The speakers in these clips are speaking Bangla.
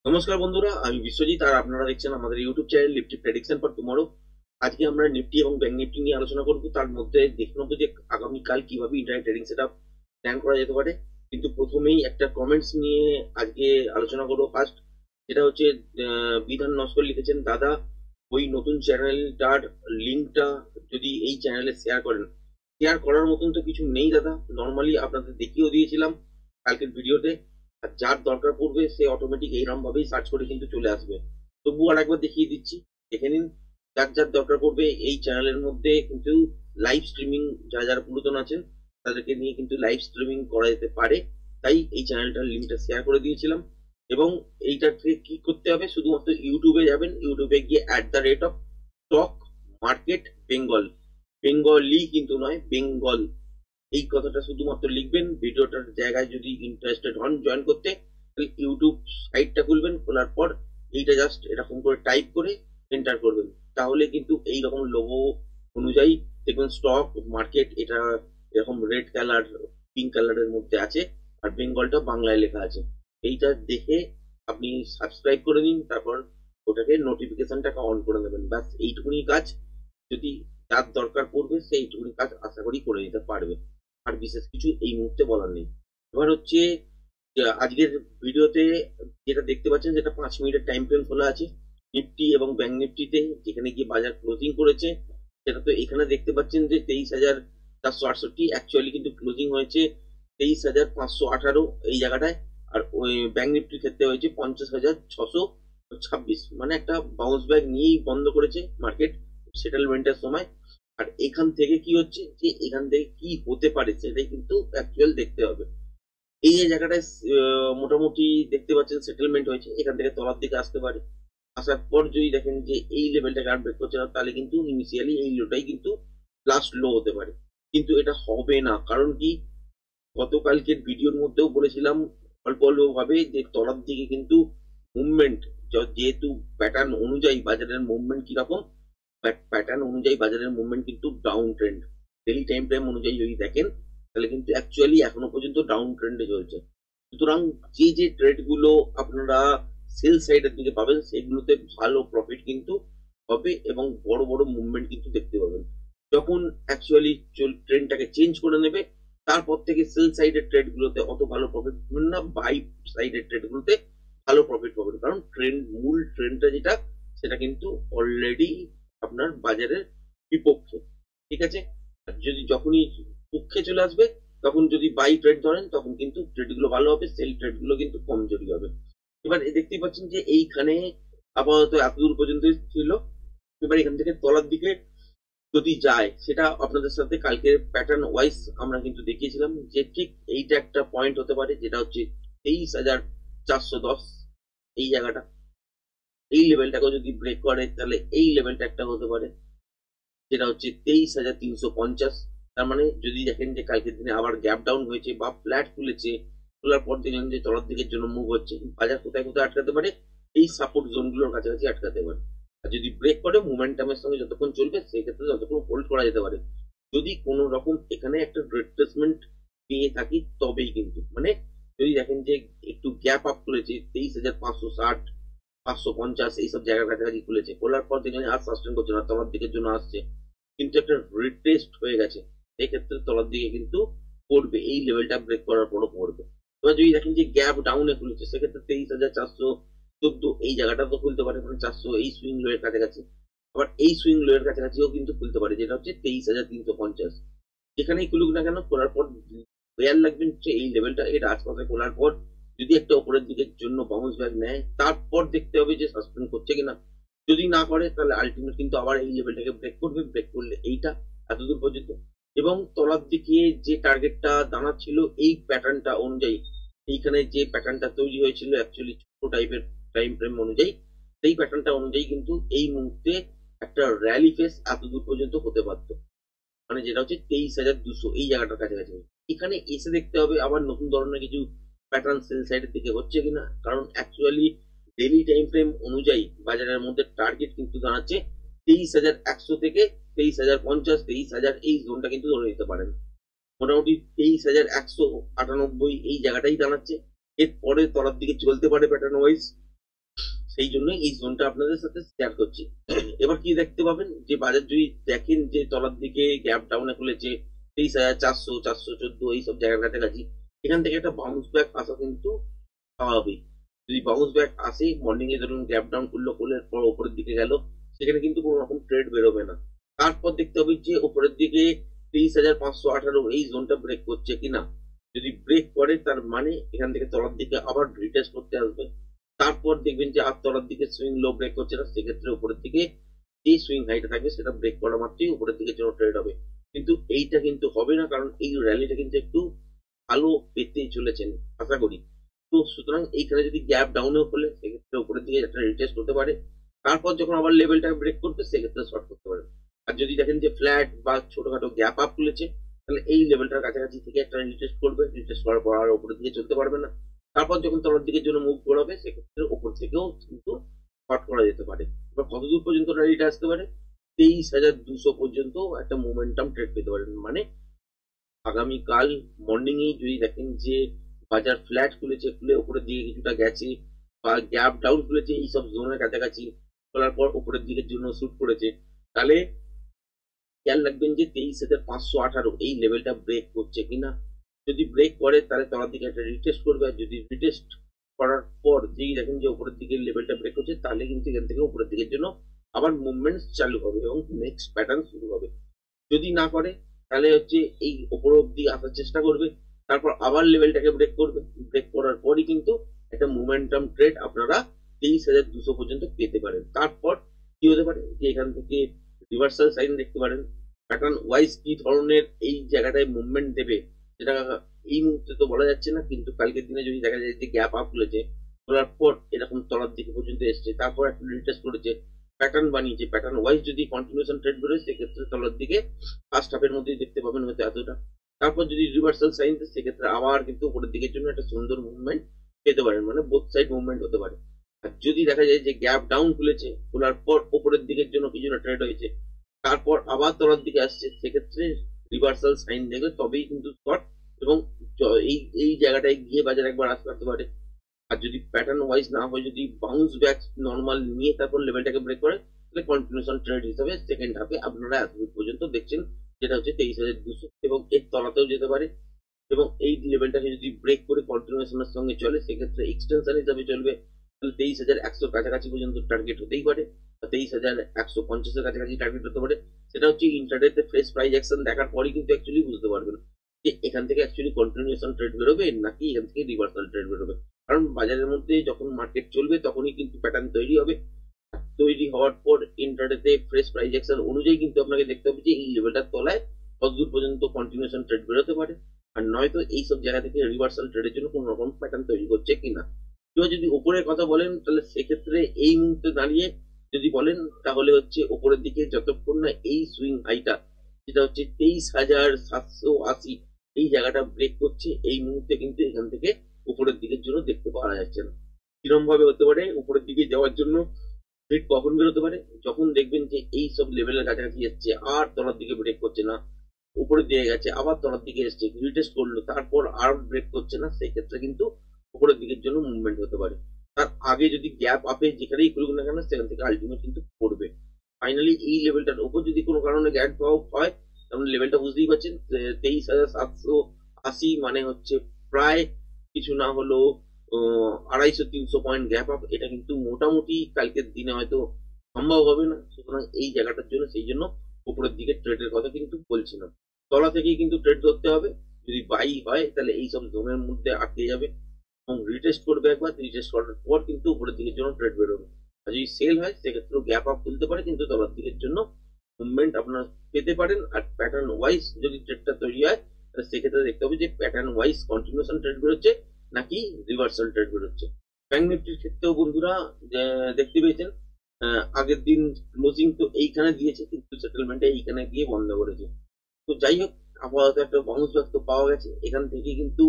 নমস্কার বন্ধুরা, আমি বিশ্বজিৎ আর আপনারা দেখছেন আমাদের YouTube channel Nifty prediction for tomorrow. আজকে আমরা নিফটি এবং ব্যাংক নিফটি নিয়ে আলোচনা করব। তার মধ্যে দেখে নেবো যে আগামীকাল কিভাবে ইন্টারনেট ট্রেডিং সেটআপ প্ল্যান করা যেতে পারে। কিন্তু প্রথমেই একটা কমেন্টস নিয়ে আজকে আলোচনা করবো। ফার্স্ট যেটা হচ্ছে বিধান নস্কর লিখেছেন, দাদা ওই নতুন চ্যানেলটার লিঙ্কটা যদি এই চ্যানেলে শেয়ার করেন। শেয়ার করার মতন তো কিছু নেই দাদা, নর্মালি আপনাদের দেখিয়েও দিয়েছিলাম কালকের ভিডিওতে। আর যার দরকার পড়বে সে অটোমেটিক এইরকম ভাবেই সার্চ করে কিন্তু চলে আসবে। তবু আর একবার দেখিয়ে দিচ্ছি, দেখে নিন। যার যার দরকার পড়বে এই চ্যানেলের মধ্যে কিন্তু লাইভ স্ট্রিমিং, যারা যারা পুরাতন আছেন তাদেরকে নিয়ে কিন্তু লাইভ স্ট্রিমিং করা যেতে পারে। তাই এই চ্যানেলটার লিঙ্কটা শেয়ার করে দিয়েছিলাম। এবং এইটাকে কি করতে হবে, শুধুমাত্র ইউটিউবে যাবেন, ইউটিউবে গিয়ে @, স্টক মার্কেট বেঙ্গল, বেঙ্গলি কিন্তু নয়, বেঙ্গল, এই কথাটা শুধুমাত্র লিখবেন। ভিডিওটার জায়গায় যদি ইন্টারেস্টেড হন জয়েন করতে, তাহলে ইউটিউব সাইটটা খুলবেন, খোলার পর এইটা জাস্ট এরকম করে টাইপ করে এন্টার করবেন। তাহলে কিন্তু এইরকম লোগো অনুযায়ী দেখবেন স্টক মার্কেট এটা এরকম রেড কালার পিঙ্ক কালারের মধ্যে আছে, আর বেঙ্গলটা বাংলায় লেখা আছে। এইটা দেখে আপনি সাবস্ক্রাইব করে নিন, তারপর ওটাকে নোটিফিকেশনটাকে অন করে নেবেন। ব্যাস এইটুকুনি কাজ। যদি যার দরকার পড়বে সে এইটুকুনি কাজ আশা করি করে নিতে পারবে। আর বিশেষ কিছু এই মুহূর্তে বলার নেই। এবার হচ্ছে যে আজকের ভিডিওতে যেটা দেখতে পাচ্ছেন, যেটা 5 মিনিটের টাইম ফ্রেম খোলা আছে নিফটি এবং ব্যাংক নিফটিতে, যেখানে গিয়ে বাজার ক্লোজিং করেছে। সেটা তো এখানে দেখতে পাচ্ছেন যে 23,468, অ্যাকচুয়ালি কিন্তু ক্লোজিং হয়েছে 23,518 এই জায়গাটায়। আর ওই ব্যাংক নিফটির ক্ষেত্রে হয়েছে 50,626, মানে একটা বাউন্স ব্যাক নিয়েই বন্ধ করেছে মার্কেট সেটেলমেন্টের সময়। আর এখান থেকে কি হচ্ছে, যে এখান থেকে কি হতে পারে সেটাই কিন্তু অ্যাকচুয়াল দেখতে হবে। এই যে জায়গাটায় মোটামুটি দেখতে পাচ্ছেন সেটেলমেন্ট হয়েছে, এখান থেকে তলার দিকে আসতে পারে। আসার পর যদি দেখেন যে এই লেভেলটাকে আর ব্রেক করছে না, তাহলে কিন্তু ইনিশিয়ালি এই লোটাই কিন্তু লাস্ট লো হতে পারে। কিন্তু এটা হবে না, কারণ কি, গতকালকের ভিডিওর মধ্যেও বলেছিলাম অল্প অল্প ভাবে যে তলার দিকে কিন্তু মুভমেন্ট, যেহেতু প্যাটার্ন অনুযায়ী বাজারের মুভমেন্ট কিরকম, প্যাটার্ন অনুযায়ী বাজারের মুভমেন্ট কিন্তু down trend. Daily time frame অনুযায়ী যদি দেখেন, তাহলে কিন্তু অ্যাকচুয়ালি এখনো পর্যন্ত ডাউন ট্রেন্ডে চলছে। সুতরাং যে যে ট্রেড গুলো আপনারা সেল সাইডের দিকে পাবেন, সেগুলোতে ভালো প্রফিট কিন্তু হবে এবং বড় বড় মুভমেন্ট কিন্তু দেখতে পাবেন। যখন অ্যাকচুয়ালি ট্রেন্ডটাকে চেঞ্জ করে নেবে, তারপর থেকে সেল সাইডের ট্রেড গুলোতে অত ভালো প্রফিট পাবেন না, বাই সাইডের ট্রেড গুলোতে ভালো প্রফিট পাবেন। কারণ ট্রেন্ড, মূল ট্রেন্ডটা যেটা, সেটা কিন্তু অলরেডি আপনার বাজারের বিপক্ষে। ঠিক আছে, আর যদি যখনই পক্ষে চলে আসবে, তখন যদি বাই ট্রেড ধরেন, তখন কিন্তু ট্রেড গুলো ভালো হবে, সেল ট্রেড গুলো কিন্তু কমজোরি হবে। এবার দেখতেই পাচ্ছেন যে এইখানে আপাতত এতদূর পর্যন্ত ছিল। এবার এখান থেকে তলার দিকে যদি যায়, সেটা আপনাদের সাথে কালকে প্যাটার্ন ওয়াইজ আমরা কিন্তু দেখিয়েছিলাম যে ঠিক এইটা একটা পয়েন্ট হতে পারে, যেটা হচ্ছে 23,410, এই জায়গাটা, এই লেভেলটাকে যদি ব্রেক করে তাহলে এই লেভেলটা একটা হতে পারে, যেটা হচ্ছে 23,350। তার মানে যদি দেখেন যে কালকের দিনে আবার গ্যাপ ডাউন হয়েছে বা ফ্ল্যাট খুলেছে, খোলার পর দেখলেন যে তলার দিকের জন্য মুভ হচ্ছে, বাজার কোথায় কোথায় আটকাতে পারে, এই সাপোর্ট জোনগুলোর কাছাকাছি আটকাতে পারে। আর যদি ব্রেক করে মোমেন্টামের সঙ্গে যতক্ষণ চলবে, সেই ক্ষেত্রে যতক্ষণ হোল্ড করা যেতে পারে। যদি কোনো রকম এখানে একটা রিট্রেসমেন্ট পেয়ে থাকি, তবেই কিন্তু, মানে যদি দেখেন যে একটু গ্যাপ আপ করেছে 23,560, 550 এইসব জায়গার কাছাকাছি খুলেছে, খোলার পর দেখলেন আর সাস্টেন করছে না, তলার দিকের জন্য আসছে, কিন্তু একটা রিটেস্ট হয়ে গেছে, সেক্ষেত্রে তলার দিকে কিন্তু পড়বে, এই লেভেলটা ব্রেক করার পরও পড়বে। এবার যদি দেখেন যে গ্যাপ ডাউনে খুলেছে, সেক্ষেত্রে 23,414 এই জায়গাটা তো খুলতে পারে, মানে 400 এই সুইং লো এর কাছাকাছি। আবার এই সুইং লো এর কাছাকাছিও কিন্তু খুলতে পারে, যেটা হচ্ছে 23,350। যেখানেই খুলুক না কেন, খোলার পর খেয়াল রাখবেন যে এই লেভেলটা এর আশপাশে খোলার পর যদি একটা উপরের দিকের জন্য বাউন্স ব্যাক নেয়, তারপর দেখতে হবে যে সাসপেন্ড করছে কিনা। যদি না করে, তাহলে আলটিমেট কিন্তু আবার এই লেভেলটাকে ব্রেক করবে, ব্রেক করলে এইটা এতদূর পর্যন্ত। এবং তলার দিকে যে টার্গেটটা দাঁড়াচ্ছিল এই প্যাটার্নটা অনুযায়ী, এইখানে যে প্যাটার্নটা তৈরি হয়েছিল অ্যাকচুয়ালি ছোট টাইপের টাইম ফ্রেম অনুযায়ী, সেই প্যাটার্নটা অনুযায়ী কিন্তু এই মুহূর্তে একটা র্যালি ফেস এতদূর পর্যন্ত হতে পারত, মানে যেটা হচ্ছে 23,200 এই জায়গাটার কাছাকাছি। এখানে এসে দেখতে হবে আবার নতুন ধরনের কিছু প্যাটার্ন সেল সাইডের দিকে হচ্ছে কিনা, কারণ অ্যাকচুয়ালি ডেইলি টাইম ফ্রেম অনুযায়ী বাজারের মধ্যে টার্গেট কিন্তু দাঁড়াচ্ছে 23,100 থেকে 23,050, 23,000 এই জোনটা কিন্তু ধরে নিতে পারেন। মোটামুটি 23,198 এই জায়গাটাই দাঁড়াচ্ছে। এরপরে তলার দিকে চলতে পারে প্যাটার্ন ওয়াইজ, সেই জন্যই এই জোনটা আপনাদের সাথে শেয়ার করছি। এবার কি দেখতে পাবেন যে বাজার যদি দেখেন যে তলার দিকে গ্যাপ ডাউনে খুলেছে 23,400, 414 এইসব জায়গার কাছাকাছি, এখান থেকে একটা বাউন্স ব্যাক আসা কিন্তু স্বাভাবিক। যদি বাউন্স ব্যাক আসে, মর্নিং এ ধরুন গ্যাপ ডাউন করলো, করলে পর উপরের দিকে গেল, সেখানে কিন্তু কোনো রকম ট্রেড বেরোবে না। তারপর দেখতে হবে যে উপরের দিকে 23,518 এই জোনটা ব্রেক করছে কিনা। যদি ব্রেক করে তার মানে এখান থেকে তলার দিকে আবার রিটেস্ট করতে আসবে। তারপর দেখবেন যে আর তলার দিকে সুইং লো ব্রেক করছে না, সেক্ষেত্রে উপরের দিকে যে সুইং হাইটা থাকবে সেটা ব্রেক করা মাত্রই উপরের দিকে জন্য ট্রেড হবে। কিন্তু এইটা কিন্তু হবে না, কারণ এই র্যালিটা কিন্তু একটু ভালো পেতে চলেছেন আশা করি। তো সুতরাং এইখানে যদি গ্যাপ ডাউনেও হলে সেক্ষেত্রে উপরের দিকে একটা রিটেস্ট হতে পারে। তারপর যখন আবার লেভেলটা ব্রেক করবে সেক্ষেত্রে শর্ট করতে পারে। আর যদি দেখেন যে ফ্ল্যাট বা ছোটখাটো গ্যাপ আপ খুলেছে, তাহলে এই লেভেলটার কাছাকাছি থেকে একটা রিটেস্ট করবে, রিটেস্ট করার পর আর উপরের দিকে চলতে পারবে না। তারপর যখন তলার দিকের জন্য মুভ করাবে সেক্ষেত্রে উপর থেকেও কিন্তু শর্ট করা যেতে পারে। এবার কতদূর পর্যন্ত র্যালিটা আসতে পারে? 23,200 পর্যন্ত একটা মোমেন্টাম ট্রেড পেতে পারেন। মানে আগামীকাল মর্নিং এ যদি দেখেন যে বাজার ফ্ল্যাট খুলেছে, খুলে উপরের দিকে কিছুটা গেছে বা গ্যাপ ডাউন খুলেছে এইসব জোনের কাছাকাছি, খোলার পর উপরের দিকের জন্য শুট করেছে, তাহলে খেয়াল রাখবেন যে 23,518 এই লেভেলটা ব্রেক করছে কিনা। যদি ব্রেক করে তাহলে তলার দিকে একটা রিটেস্ট করবে, আর যদি রিটেস্ট করার পর যেই দেখেন যে উপরের দিকে লেভেলটা ব্রেক করছে, তাহলে কিন্তু এখান থেকে উপরের দিকের জন্য আবার মুভমেন্ট চালু হবে এবং নেক্সট প্যাটার্ন শুরু হবে। যদি না করে তাহলে হচ্ছে এই ওপর অব্দি আসার চেষ্টা করবে, তারপর আবার লেভেলটাকে ব্রেক করবে। ব্রেক করার পরই কিন্তু একটা মোমেন্টাম ট্রেড আপনারা 23,200 পর্যন্ত পেতে পারেন। তারপর কি হতে পারে যে এখান থেকে রিভার্সাল সাইন দেখতে পারেন। প্যাটার্ন ওয়াইজ কি ধরনের এই জায়গাটায় মুভমেন্ট দেবে সেটা এই মুহূর্তে তো বলা যাচ্ছে না, কিন্তু কালকের দিনে যদি দেখা যায় যে গ্যাপ আপ খুলেছে, খোলার পর এরকম তলার দিকে পর্যন্ত এসছে, তারপর একটা রিটেস্ট করেছে, প্যাটার্ন বানিয়েছে, প্যাটার্ন ওয়াইজ যদি কন্টিনিউশন ট্রেড বেরোয় সেক্ষেত্রে তলার দিকে ফার্স্ট হাফের মধ্যেই দেখতে পাবেন হয়তো এতটা। তারপর যদি রিভার্সাল সাইন দেয় সেক্ষেত্রে আবার কিন্তু উপরের দিকের জন্য একটা সুন্দর মুভমেন্ট পেতে পারেন, মানে বোথ সাইড মুভমেন্ট হতে পারে। আর যদি দেখা যায় যে গ্যাপ ডাউন খুলেছে, খোলার পর উপরের দিকের জন্য কিছুটা ট্রেড হয়েছে, তারপর আবার তলার দিকে আসছে, সেক্ষেত্রে রিভার্সাল সাইন দেখবে তবেই কিন্তু শর্ট। এবং এই এই জায়গাটায় গিয়ে বাজার একবার আসতে পারে। আর যদি প্যাটার্ন ওয়াইজ না হয়, যদি বাউন্স ব্যাক নর্মাল নিয়ে তারপর লেভেলটাকে ব্রেক করে, তাহলে কন্টিনিউশন ট্রেড হিসাবে সেকেন্ড হাফে আপনারা এতদূর পর্যন্ত দেখছেন, যেটা হচ্ছে 23,200, এবং এর তলাতেও যেতে পারে। এবং এই লেভেলটাকে যদি ব্রেক করে কন্টিনিউশনের সঙ্গে চলে সেক্ষেত্রে এক্সটেনশন হিসাবে চলবে, তাহলে 23,100 কাছাকাছি পর্যন্ত টার্গেট হতেই পারে, বা 23,150 কাছাকাছি টার্গেট হতে পারে। সেটা হচ্ছে ইন্টারডেতে ফ্রেশ প্রাইস অ্যাকশন দেখার পরই কিন্তু অ্যাকচুয়ালি বুঝতে পারবেন যে এখান থেকে অ্যাকচুয়ালি কন্টিনিউশন ট্রেড বেরোবে নাকি এখান থেকে রিভার্সাল ট্রেড বেরোবে। কারণ বাজারের মধ্যে যখন মার্কেট চলবে তখনই কিন্তু প্যাটার্ন তৈরি হবে। তৈরি হওয়ার পর ইন্টারডেতে ফ্রেশ প্রাইস অ্যাকশন অনুযায়ী কিন্তু আপনাকে দেখতে হবে যে এই লেভেলটার তলায় কতদূর পর্যন্ত কন্টিনিউশন ট্রেড বেরোতে পারে, আর নয়তো এইসব জায়গা থেকে রিভার্সাল ট্রেডের জন্য কোন রকম প্যাটার্ন তৈরি করছে কিনা। কেউ যদি উপরের কথা বলেন তাহলে সেক্ষেত্রে এই মুহূর্তে দাঁড়িয়ে যদি বলেন তাহলে হচ্ছে উপরের দিকে যতক্ষণ না এই সুইং হাইটা, যেটা হচ্ছে 23,780 এই জায়গাটা ব্রেক করছে, এই মুহূর্তে কিন্তু এখান থেকে উপরের দিকের জন্য দেখতে পাওয়া যাচ্ছে না। কিরম ভাবে হতে পারে উপরের দিকে যাওয়ার জন্য ট্রেড কখন বেরোতে পারে? যখন দেখবেন যে এই সব লেভেলের কাছাকাছি এসছে, আর তলার দিকে ব্রেক করছে না, উপরে দিয়ে গেছে, আবার তলার দিকে এসছে, রিটেস্ট করলো, তারপর আর ব্রেক করছে না, সেই ক্ষেত্রে কিন্তু উপরের দিকের জন্য মুভমেন্ট হতে পারে। তার আগে যদি গ্যাপ আপে যেখানেই করুক না কেন সেখান থেকে আলটিমেট কিন্তু পড়বে। ফাইনালি এই লেভেলটার উপর যদি কোনো কারণে গ্যাপ আপ হয়, তাহলে লেভেলটা বুঝতেই পারছেন, 23,780 মানে হচ্ছে প্রায় কিছু না হলেও 250-300 পয়েন্ট গ্যাপ আপ। এটা কিন্তু মোটামুটি কালকের দিনে হয়তো সম্ভব হবে না। সুতরাং এই জায়গাটার জন্য সেই জন্য উপরের দিকে ট্রেডের কথা কিন্তু বলছিলাম। তলা থেকেই কিন্তু ট্রেড ধরতে হবে। যদি বাই হয় তাহলে এই সব জোনের মধ্যে আটকে যাবে এবং রিটেস্ট করবে একবার, রিটেস্ট করার পর কিন্তু উপরের দিকের জন্য ট্রেড বেরোবে। আর যদি সেল হয় সেক্ষেত্রেও গ্যাপ আপ খুলতে পারে, কিন্তু তলার দিকের জন্য মুভমেন্ট আপনারা পেতে পারেন। আর প্যাটার্ন ওয়াইজ যদি ট্রেডটা তৈরি হয় তাহলে সেক্ষেত্রে দেখতে হবে যে প্যাটার্ন ওয়াইজ কন্টিনিউশন ট্রেড বেরোচ্ছে নাকি রিভার্সাল ট্রেড বেরোচ্ছে। ব্যাংক নিফটির ক্ষেত্রেও বন্ধুরা দেখতে পেয়েছেন আগের দিন ক্লোজিং তো এইখানে দিয়েছে, কিন্তু সেটেলমেন্টে এইখানে গিয়ে বন্ধ করেছে। তো যাই হোক, আপাতত একটা বাউন্স ব্যাক তো পাওয়া গেছে। এখান থেকে কিন্তু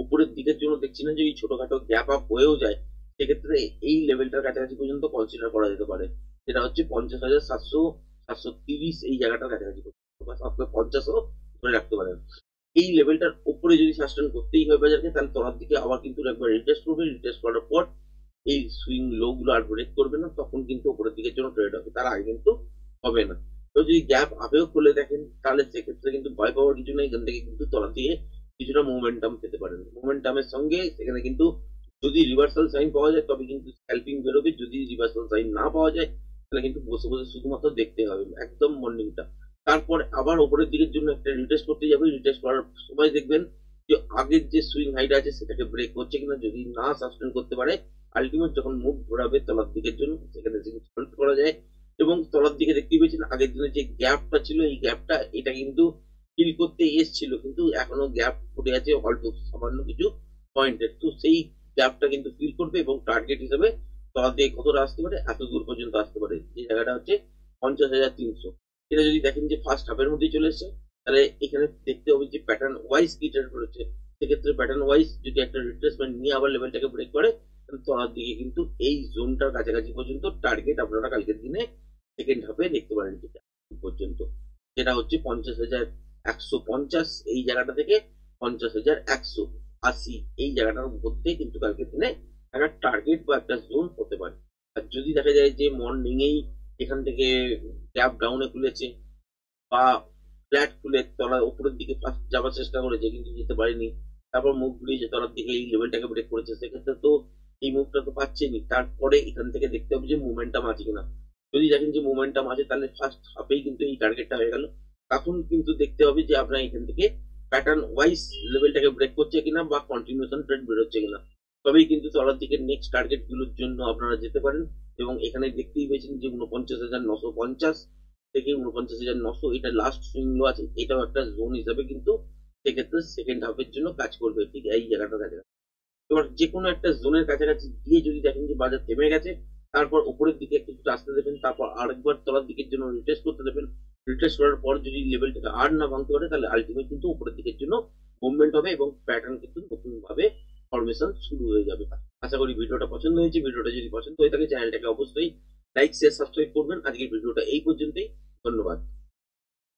উপরের দিকের জন্য দেখছি না যে এই ছোটখাটো গ্যাপ আপ হয়েও যায়, সেক্ষেত্রে এই লেভেলটার কাছাকাছি পর্যন্ত কনসিডার করা যেতে পারে, যেটা হচ্ছে 50,700, 730 এই জায়গাটার কাছাকাছি বা 750ও ধরে রাখতে পারেন। এই লেভেলটার উপরে যদি সাস্টেন করতেই হয় বাজারকে, তাহলে তলার দিকে আবার কিন্তু একবার রিটেস্ট করবে, রিটেস্ট করার পর এই সুইং লো গুলো আর ব্রেক করবে না, তখন কিন্তু উপরের দিকের জন্য ট্রেড হবে, তার আগে কিন্তু হবে না। তো যদি গ্যাপ আপেও খুলে দেখেন তাহলে সেক্ষেত্রে কিন্তু ভয় পাওয়ার কিছু নেই, এখান থেকে কিন্তু তলার দিকে কিছুটা মোমেন্টাম পেতে পারেন। মোমেন্টামের সঙ্গে সেখানে কিন্তু যদি রিভার্সাল সাইন পাওয়া যায় তবে কিন্তু স্ক্যাল্পিং বেরোবে, যদি রিভার্সাল সাইন না পাওয়া যায় তাহলে কিন্তু বসে বসে শুধুমাত্র দেখতে হবে একদম মর্নিংটা। তারপর আবার উপরের দিকের জন্য একটা রিটেস্ট করতে যাবে, রিটেস্ট করার সময় দেখবেন যে আগের যে সুইং হাইট আছে সেটাকে ব্রেক করছে কিনা, যদি না সাস্টেন করতে পারে আলটিমেট যখন মুভ ঘোরাবে তলার দিকের জন্য সেখানে হোল্ড করা যায়। এবং তলার দিকে দেখতে পেয়েছেন আগের দিনে যে গ্যাপটা ছিল এই গ্যাপটা এটা কিন্তু ফিল করতে এসছিল, কিন্তু এখনো গ্যাপ পড়ে আছে অল্প সামান্য কিছু পয়েন্টের। তো সেই গ্যাপটা কিন্তু ফিল করবে এবং টার্গেট হিসেবে তলার দিকে কতটা আসতে পারে, এত দূর পর্যন্ত আসতে পারে, যে জায়গাটা হচ্ছে 50,300। এটা যদি দেখেন যে ফার্স্ট হাফের মধ্যেই চলে এসেছে, তাহলে এখানে দেখতে হবে যে প্যাটার্ন ওয়াইজ কি ট্রেড করেছে। সেক্ষেত্রে প্যাটার্ন ওয়াইজ যদি একটা রিট্রেসমেন্ট নিয়ে আবার লেভেলটাকে ব্রেক করে তলার দিকে কিন্তু এই জোনটার কাছাকাছি পর্যন্ত টার্গেট আপনারা কালকের দিনে সেকেন্ড হাফে দেখতে পারেন পর্যন্ত, যেটা হচ্ছে 50,150। এই জায়গাটা থেকে 50,180 এই জায়গাটার মধ্যে কিন্তু কালকের দিনে একটা টার্গেট বা একটা জোন হতে পারে। আর যদি দেখা যায় যে মর্নিং এই এখান থেকে গ্যাপ ডাউনে খুলেছে বা ফ্ল্যাট খুলে তলার উপরের দিকে ফার্স্ট যাওয়ার চেষ্টা করেছে কিন্তু যেতে পারেনি, তারপর মুখ ঘুরিয়েছে তলার দিকে এই লেভেলটাকে ব্রেক করেছে, সেক্ষেত্রে তো এই মুভটা তো পাচ্ছেনি। তারপরে এখান থেকে দেখতে হবে যে মোমেন্টাম আছে কিনা। যদি দেখেন যে মোমেন্টাম আছে তাহলে ফার্স্ট হাফেই কিন্তু এই টার্গেটটা হয়ে গেল। তখন কিন্তু দেখতে হবে যে আপনার এখান থেকে প্যাটার্ন ওয়াইজ লেভেলটাকে ব্রেক করছে কিনা বা কন্টিনিউশন ট্রেড বেরোচ্ছে কিনা, তবেই কিন্তু তলার দিকে নেক্সট টার্গেট গুলোর জন্য আপনারা যেতে পারেন। এবং এখানে দেখতেই পেয়েছেন যে 49,950 থেকে 49,900 এটা লাস্ট সুইং লো আছে, এটাও একটা জোন হিসাবে কিন্তু সেক্ষেত্রে সেকেন্ড হাফের জন্য কাজ করবে ঠিক এই জায়গাটার কাছাকাছি। এবার যে কোনো একটা জোনের কাছাকাছি গিয়ে যদি দেখেন যে বাজার থেমে গেছে, তারপর উপরের দিকে কিছুটা আসতে দেবেন, তারপর আরেকবার তলার দিকের জন্য রিটেস্ট করতে দেবেন। রিটেস্ট করার পর যদি লেভেলটাকে আর না ভাঙতে পারে তাহলে আলটিমেট কিন্তু উপরের দিকের জন্য মুভমেন্ট হবে এবং প্যাটার্ন কিন্তু নতুন ভাবে ফরমেশন শুরু হয়ে যাবে। আশা করি ভিডিওটা পছন্দ হয়েছে। ভিডিওটা যদি পছন্দ হয়ে থাকে চ্যানেলটাকে অবশ্যই লাইক শেয়ার সাবস্ক্রাইব করবেন। আজকের ভিডিওটা এই পর্যন্তই, ধন্যবাদ।